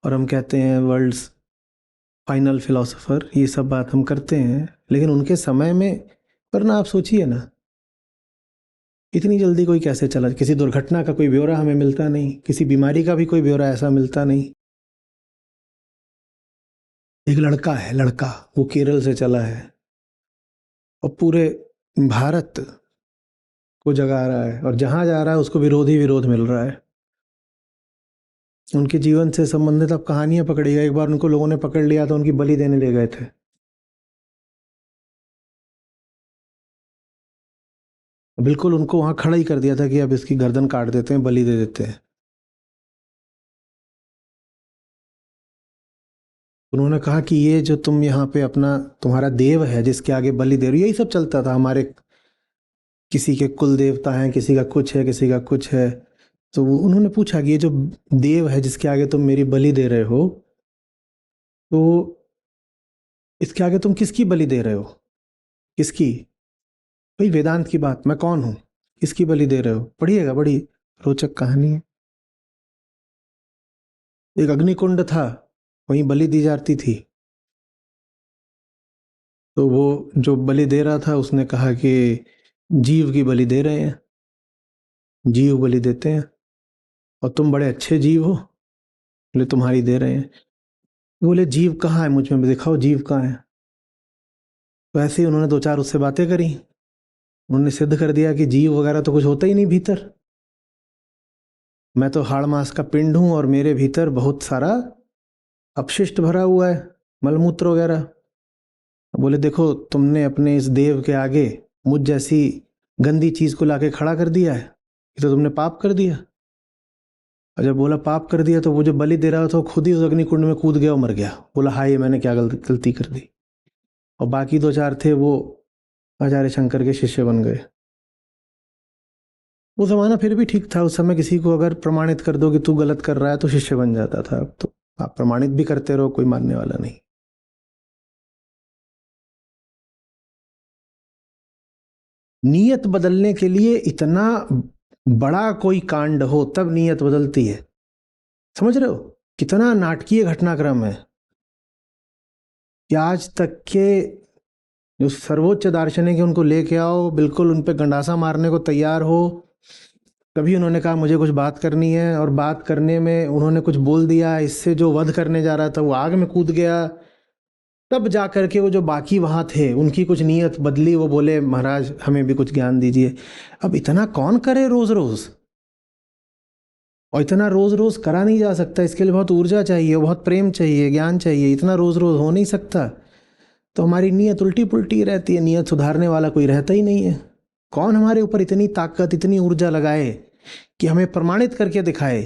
और हम कहते हैं वर्ल्ड्स फाइनल फिलोसोफर, ये सब बात हम करते हैं। लेकिन उनके समय में, वरना आप सोचिए ना, इतनी जल्दी कोई कैसे चला। किसी दुर्घटना का कोई ब्यौरा हमें मिलता नहीं, किसी बीमारी का भी कोई ब्यौरा ऐसा मिलता नहीं। एक लड़का है, लड़का, वो केरल से चला है और पूरे भारत को जगा रहा है, और जहां जा रहा है उसको विरोध ही विरोध मिल रहा है। उनके जीवन से संबंधित अब कहानियां पकड़िएगा। एक बार उनको लोगों ने पकड़ लिया था, उनकी बलि देने ले गए थे। बिल्कुल उनको वहां खड़ा ही कर दिया था कि अब इसकी गर्दन काट देते हैं, बलि दे देते हैं। उन्होंने कहा कि ये जो तुम यहाँ पे अपना, तुम्हारा देव है जिसके आगे बलि दे रही हो, यही सब चलता था हमारे, किसी के कुल देवता हैं, किसी का कुछ है, किसी का कुछ है। तो उन्होंने पूछा कि ये जो देव है जिसके आगे तुम मेरी बलि दे रहे हो, तो इसके आगे तुम किसकी बलि दे रहे हो? किसकी? भाई वेदांत की बात, मैं कौन हूँ, किसकी बलि दे रहे हो? पढ़िएगा, बड़ी रोचक कहानी है। एक अग्निकुंड था, वहीं बलि दी जाती थी। तो वो जो बलि दे रहा था उसने कहा कि जीव की बलि दे रहे हैं, जीव बलि देते हैं और तुम बड़े अच्छे जीव हो, बोले तुम्हारी दे रहे हैं। बोले जीव कहाँ है, मुझ में दिखाओ जीव कहाँ है। तो ऐसे ही उन्होंने दो चार उससे बातें करी, उन्होंने सिद्ध कर दिया कि जीव वगैरह तो कुछ होता ही नहीं भीतर। मैं तो हाड़ मास का पिंड हूँ और मेरे भीतर बहुत सारा अपशिष्ट भरा हुआ है, मलमूत्र वगैरह। बोले देखो तुमने अपने इस देव के आगे मुझ जैसी गंदी चीज को लाके खड़ा कर दिया है, ये तो तुमने पाप कर दिया। और जब बोला पाप कर दिया तो वो जो बलि दे रहा था वो खुद ही उस अग्निकुंड में कूद गया और मर गया। बोला हाय ये मैंने क्या गलती कर दी। और बाकी दो चार थे वो आचार्य शंकर के शिष्य बन गए। वो जमाना फिर भी ठीक था, उस समय किसी को अगर प्रमाणित कर दो कि तू गलत कर रहा है तो शिष्य बन जाता था। अब तो आप प्रमाणित भी करते रहो, कोई मानने वाला नहीं। नीयत बदलने के लिए इतना बड़ा कोई कांड हो तब नीयत बदलती है। समझ रहे हो कितना नाटकीय घटनाक्रम है कि आज तक के जो सर्वोच्च दार्शनिक है उनको लेके आओ, बिल्कुल उन पे गंडासा मारने को तैयार हो। कभी उन्होंने कहा मुझे कुछ बात करनी है और बात करने में उन्होंने कुछ बोल दिया, इससे जो वध करने जा रहा था वो आग में कूद गया। तब जा कर के वो जो बाकी वहाँ थे उनकी कुछ नीयत बदली, वो बोले महाराज हमें भी कुछ ज्ञान दीजिए। अब इतना कौन करे रोज रोज, और इतना रोज रोज करा नहीं जा सकता। इसके लिए बहुत ऊर्जा चाहिए, बहुत प्रेम चाहिए, ज्ञान चाहिए। इतना रोज रोज हो नहीं सकता। तो हमारी नीयत उल्टी पुल्टी रहती है, नीयत सुधारने वाला कोई रहता ही नहीं है। कौन हमारे ऊपर इतनी ताकत इतनी ऊर्जा लगाए कि हमें प्रमाणित करके दिखाए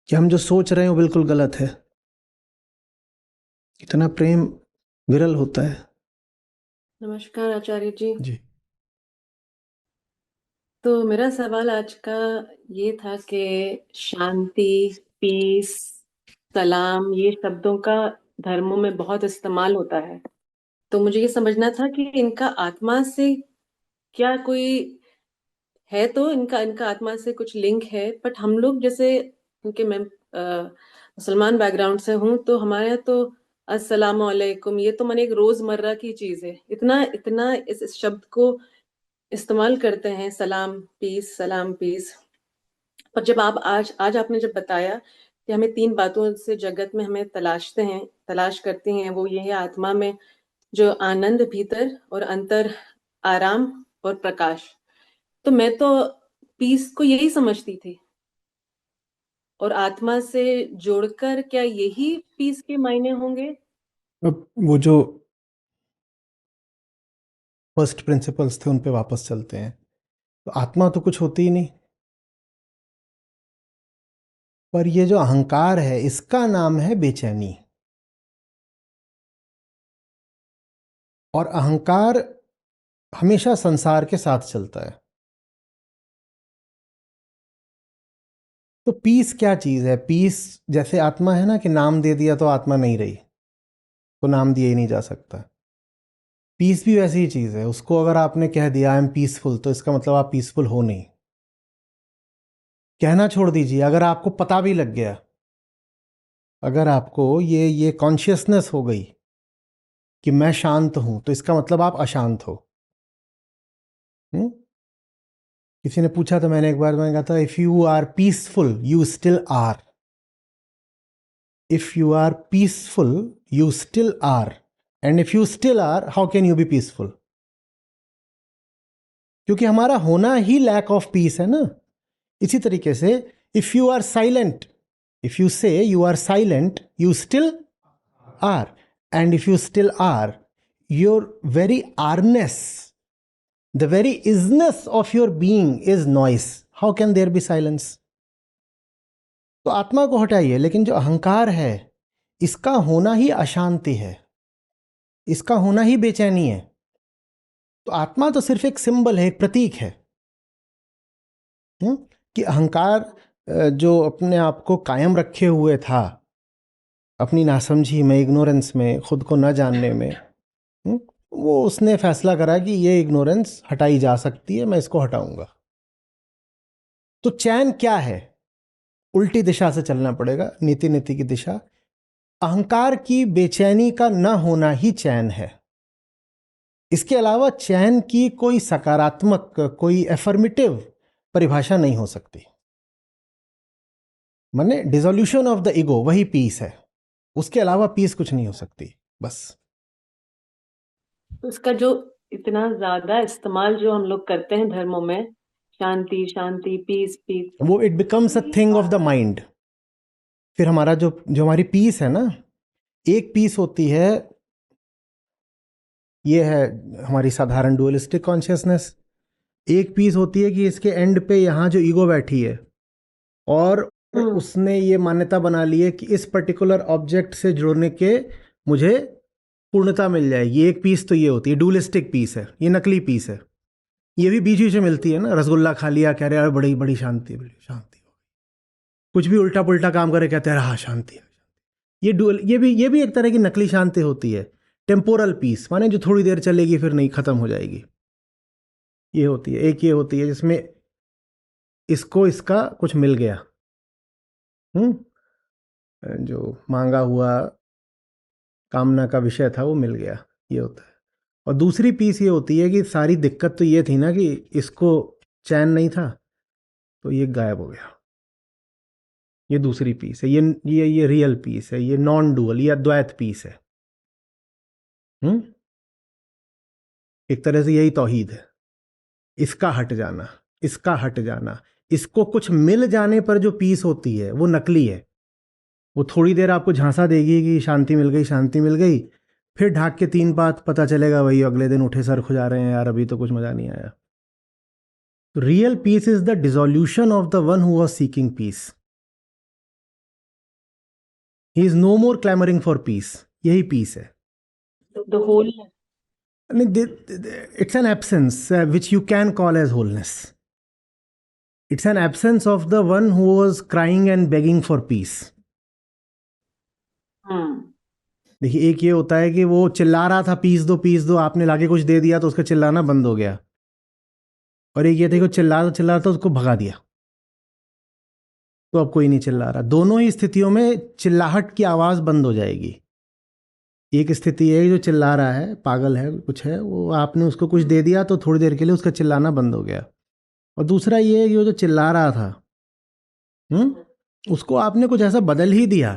कि हम जो सोच रहे हैं वो बिल्कुल गलत है। इतना प्रेम विरल होता है। नमस्कार आचार्य जी। जी। तो मेरा सवाल आज का ये था कि शांति, पीस, सलाम, ये शब्दों का धर्मों में बहुत इस्तेमाल होता है। तो मुझे ये समझना था कि इनका आत्मा से क्या कोई है, तो इनका इनका आत्मा से कुछ लिंक है। बट हम लोग जैसे, क्योंकि मैं मुसलमान बैकग्राउंड से हूँ, तो हमारे यहाँ तो अस्सलाम वालेकुम ये तो माने एक रोजमर्रा की चीज है। इतना इतना इस शब्द को इस्तेमाल करते हैं, सलाम पीस, सलाम पीस। पर जब आप आज आज आपने जब बताया कि हमें तीन बातों से जगत में हमें तलाशते हैं, तलाश करते हैं, वो ये है आत्मा में जो आनंद भीतर, और अंतर आराम और प्रकाश। तो मैं तो पीस को यही समझती थी, और आत्मा से जोड़कर क्या यही पीस के मायने होंगे? अब वो जो फर्स्ट प्रिंसिपल्स थे उन पे वापस चलते हैं। तो आत्मा तो कुछ होती ही नहीं, पर ये जो अहंकार है इसका नाम है बेचैनी। और अहंकार हमेशा संसार के साथ चलता है। तो पीस क्या चीज है? पीस जैसे आत्मा है ना, कि नाम दे दिया तो आत्मा नहीं रही, तो नाम दिया ही नहीं जा सकता। पीस भी वैसी ही चीज है। उसको अगर आपने कह दिया आई एम पीसफुल, तो इसका मतलब आप पीसफुल हो नहीं। कहना छोड़ दीजिए, अगर आपको पता भी लग गया, अगर आपको ये कॉन्शियसनेस हो गई कि मैं शांत हूं, तो इसका मतलब आप अशांत हो। हुँ? किसी ने पूछा था, मैंने एक बार मैंने कहा था if you are peaceful you still are. If you are peaceful you still are, and if you still are how can you be peaceful? क्योंकि हमारा होना ही लैक ऑफ पीस है ना। इसी तरीके से if you are silent, if you say you are silent you still are, and if you still are your very areness, the very isness of your being is noise. How can there be silence? तो आत्मा को हटाइए, लेकिन जो अहंकार है इसका होना ही अशांति है, इसका होना ही बेचैनी है। तो आत्मा तो सिर्फ एक सिंबल है, एक प्रतीक है। कि अहंकार जो अपने आप को कायम रखे हुए था अपनी नासमझी में, इग्नोरेंस में, खुद को न जानने में, वो उसने फैसला करा कि ये इग्नोरेंस हटाई जा सकती है, मैं इसको हटाऊंगा। तो चैन क्या है? उल्टी दिशा से चलना पड़ेगा, नीति नीति की दिशा। अहंकार की बेचैनी का न होना ही चैन है। इसके अलावा चैन की कोई सकारात्मक, कोई एफर्मेटिव परिभाषा नहीं हो सकती। माने डिसोल्यूशन ऑफ द ईगो वही पीस है, उसके अलावा पीस कुछ नहीं हो सकती। बस तो इसका जो इतना ज्यादा इस्तेमाल जो हम लोग करते हैं धर्मों में, शांति शांति, पीस पीस। वो it becomes a thing of the mind. फिर हमारा जो जो हमारी पीस है ना, एक पीस होती है, ये है हमारी साधारण डुअलिस्टिक कॉन्शियसनेस। एक पीस होती है कि इसके एंड पे यहाँ जो ईगो बैठी है और हम्म। उसने ये मान्यता बना ली है कि इस पर्टिकुलर ऑब्जेक्ट से जुड़ने के मुझे पूर्णता मिल जाएगी। एक पीस तो ये होती है, डुअलिस्टिक पीस है, ये नकली पीस है। ये भी बीच बीच में मिलती है ना, रसगुल्ला खा लिया कह रहे हैं बड़ी बड़ी शांति, बड़ी शांति। कुछ भी उल्टा पुल्टा काम करे कहते हैं हाँ शांति है। ये डुअल, ये भी एक तरह की नकली शांति होती है। टेम्पोरल पीस माने जो थोड़ी देर चलेगी फिर नहीं, खत्म हो जाएगी, ये होती है। एक ये होती है जिसमें इसको इसका कुछ मिल गया, जो मांगा हुआ कामना का विषय था वो मिल गया, ये होता है। और दूसरी पीस ये होती है कि सारी दिक्कत तो ये थी ना कि इसको चैन नहीं था, तो ये गायब हो गया। ये दूसरी पीस है, ये रियल पीस है, ये नॉन डुअल, ये अद्वैत पीस है। हम्म एक तरह से यही तौहीद है। इसका हट जाना, इसका हट जाना, इसको कुछ मिल जाने पर जो पीस होती है वो नकली है। वो थोड़ी देर आपको झांसा देगी कि शांति मिल गई, शांति मिल गई, फिर ढाक के 3 बात पता चलेगा वही अगले दिन उठे सर खुजा रहे हैं, यार अभी तो कुछ मजा नहीं आया। Real peace is the dissolution of the one who was seeking peace. He is no more clamouring for peace. यही पीस है। The whole. It's an absence which you can call as wholeness. It's an absence of the one who was crying and begging for peace. हम्म। देखिए, एक ये होता है कि वो चिल्ला रहा था पीस दो, आपने लाके कुछ दे दिया तो उसका चिल्लाना बंद हो गया। और एक ये था कि वो चिल्ला रहा था, उसको भगा दिया, तो अब कोई नहीं चिल्ला रहा। दोनों ही स्थितियों में चिल्लाहट की आवाज़ बंद हो जाएगी। एक स्थिति है जो चिल्ला रहा है, पागल है, कुछ है, वो आपने उसको कुछ दे दिया तो थोड़ी देर के लिए उसका चिल्लाना बंद हो गया। और दूसरा ये है कि वो जो चिल्ला रहा था, उसको आपने कुछ ऐसा बदल ही दिया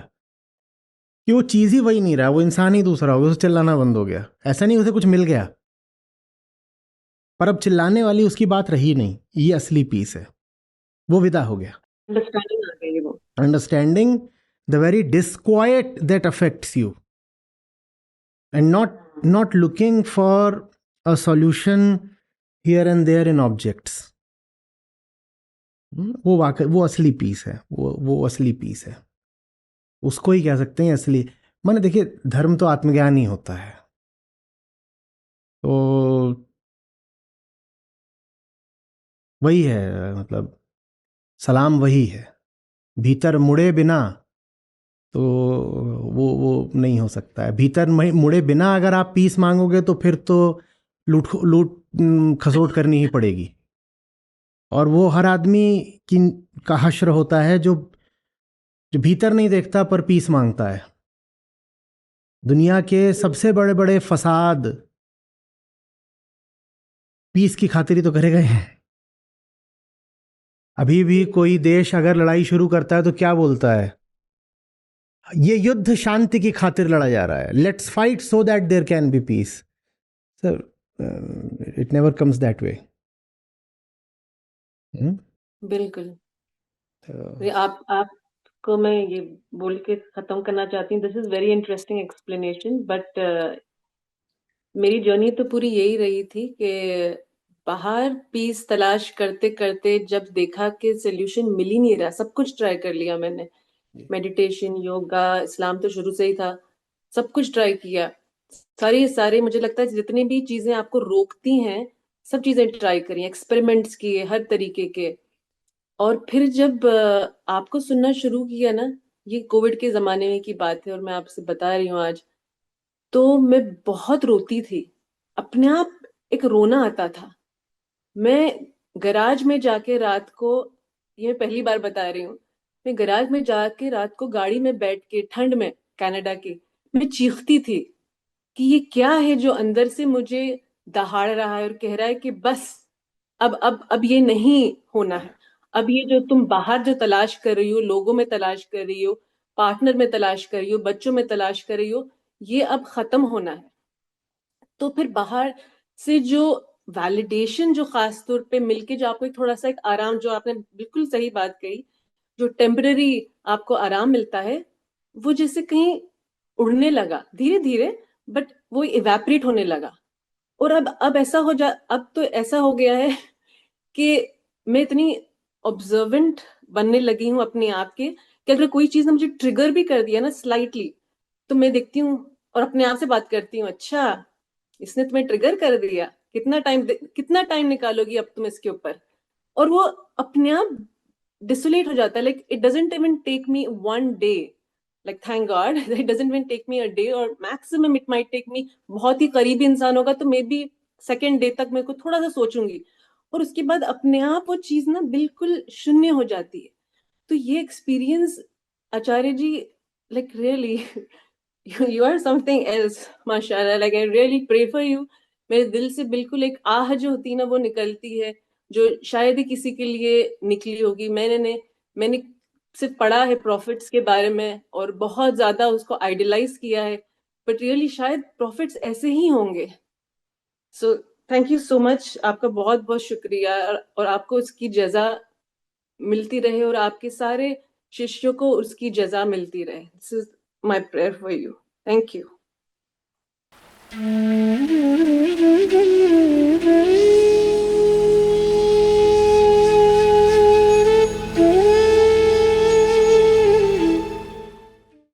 कि वो चीज़ ही वही नहीं रहा, वो इंसान ही दूसरा हो गया, उसे चिल्लाना बंद हो गया। ऐसा नहीं उसे कुछ मिल गया, पर अब चिल्लाने वाली उसकी बात रही नहीं। ये असली पीस है, वो विदा हो गया। अंडरस्टैंडिंग आ गई वो। Understanding the very disquiet that affects you and not looking for a solution here and there in objects. वो वाकई वो असली पीस है, वो असली पीस है। उसको ही कह सकते हैं असली। माने देखिए, धर्म तो आत्मज्ञान ही होता है, तो वही है, मतलब सलाम वही है। भीतर मुड़े बिना तो वो नहीं हो सकता है। भीतर मुड़े बिना अगर आप पीस मांगोगे तो फिर तो लूट लूट खसोट करनी ही पड़ेगी। और वो हर आदमी की का हश्र होता है जो जो भीतर नहीं देखता पर पीस मांगता है। दुनिया के सबसे बड़े बड़े फसाद पीस की खातिर ही तो करे गए हैं। अभी भी कोई देश अगर लड़ाई शुरू करता है तो क्या बोलता है? ये युद्ध शांति की खातिर लड़ा जा रहा है, let's fight so that there can be peace. Sir, it never comes that way. बिल्कुल। आपको मैं ये बोल के खत्म करना चाहती हूँ, this is very interesting explanation, but मेरी जर्नी तो पूरी यही रही थी कि बाहर पीस तलाश करते करते जब देखा कि सोल्यूशन मिल ही नहीं रहा, सब कुछ ट्राई कर लिया मैंने, मेडिटेशन, योगा, इस्लाम तो शुरू से ही था, सब कुछ ट्राई किया, सारी सारे मुझे लगता है जितनी भी चीजें आपको रोकती हैं सब चीजें ट्राई करी, एक्सपेरिमेंट्स किए हर तरीके के। और फिर जब आपको सुनना शुरू किया ना, ये कोविड के जमाने में की बात है और मैं आपसे बता रही हूँ आज, तो मैं बहुत रोती थी, अपने आप एक रोना आता था। मैं गराज में जाके रात को, ये मैं पहली बार बता रही हूँ, मैं गराज में जाके रात को गाड़ी में बैठ के ठंड में, कनाडा की, मैं चीखती थी कि ये क्या है जो अंदर से मुझे दहाड़ रहा है और कह रहा है कि बस अब ये नहीं होना है। अब ये जो तुम बाहर जो तलाश कर रही हो, लोगों में तलाश कर रही हो, पार्टनर में तलाश कर रही हो, बच्चों में तलाश कर रही हो, ये अब खत्म होना है। तो फिर बाहर से जो वैलिडेशन जो खास तौर पे मिलके जो आपको एक थोड़ा सा एक आराम, जो आपने बिल्कुल सही बात कही, जो टेम्पररी आपको आराम मिलता है, वो जैसे कहीं उड़ने लगा धीरे धीरे, बट वो इवेपरेट होने लगा। और अब तो ऐसा हो गया है कि मैं इतनी ऑब्जर्वेंट बनने लगी हूँ अपने आप के, कि अगर कोई चीज ने मुझे ट्रिगर भी कर दिया ना स्लाइटली, तो मैं देखती हूँ और अपने आप से बात करती हूँ, अच्छा इसने तुम्हें ट्रिगर कर दिया, कितना टाइम निकालोगी अब तुम इसके ऊपर। और वो अपने आप डिसोलेट हो जाता है, like it doesn't even take me one day, like thank God it doesn't even take me a day, और maximum it might take me, बहुत ही करीबी इंसान होगा तो मे बी सेकेंड डे तक मेरे को थोड़ा सा सोचूंगी, और उसके बाद अपने आप वो चीज ना बिल्कुल शून्य हो जाती है। तो ये experience, Acharya ji, like really you are something else, माशाल्लाह, like I really pray for you. मेरे दिल से बिल्कुल एक आह जो होती है ना वो निकलती है, जो शायद ही किसी के लिए निकली होगी। मैंने सिर्फ पढ़ा है प्रॉफिट्स के बारे में और बहुत ज्यादा उसको आइडियलाइज किया है, बट रियली शायद प्रॉफिट्स ऐसे ही होंगे। So thank you so much, आपका बहुत बहुत शुक्रिया, और आपको उसकी जजा मिलती रहे और आपके सारे शिष्यों को उसकी जजा मिलती रहे। This is my prayer for you. Thank you.